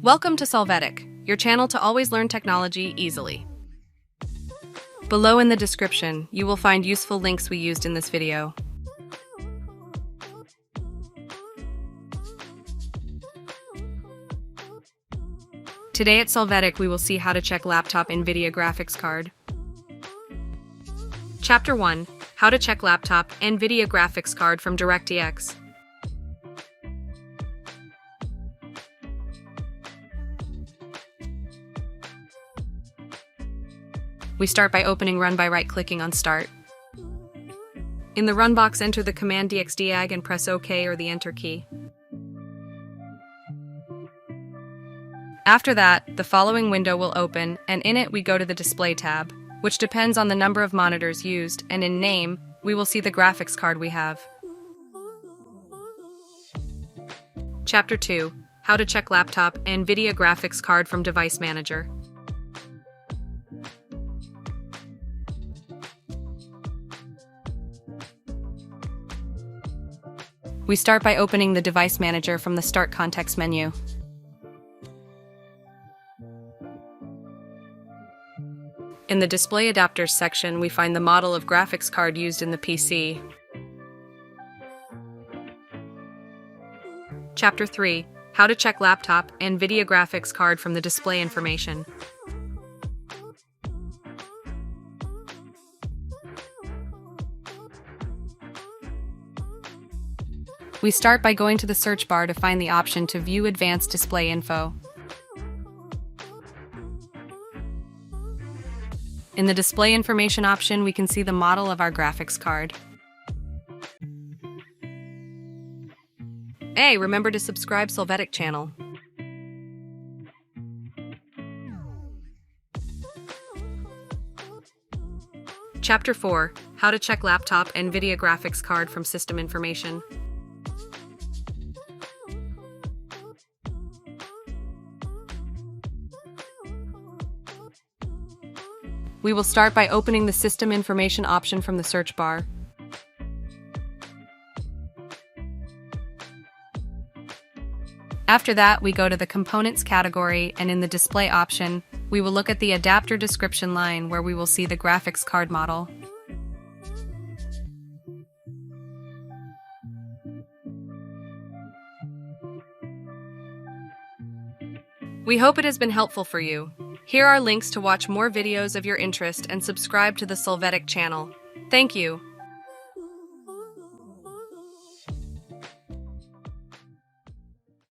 Welcome to Solvetic, your channel to always learn technology easily. Below in the description, you will find useful links we used in this video. Today at Solvetic, we will see how to check laptop NVIDIA graphics card. Chapter 1. How to check laptop NVIDIA graphics card from DirectX. We start by opening Run by right-clicking on Start. In the Run box, enter the command dxdiag and press OK or the Enter key. After that, the following window will open, and in it we go to the Display tab, which depends on the number of monitors used, and in Name, we will see the graphics card we have. Chapter 2. How to check laptop NVIDIA graphics card from Device Manager. We start by opening the Device Manager from the Start context menu. In the Display Adapters section, we find the model of graphics card used in the PC. Chapter 3. How to check laptop NVIDIA graphics card from the display information. We start by going to the search bar to find the option to view advanced display info. In the display information option, we can see the model of our graphics card. Hey, remember to subscribe Solvetic channel. Chapter 4. How to check laptop NVIDIA graphics card from system information. We will start by opening the System Information option from the search bar. After that, we go to the Components category, and in the Display option, we will look at the Adapter description line where we will see the graphics card model. We hope it has been helpful for you. Here are links to watch more videos of your interest and subscribe to the Solvetic channel. Thank you.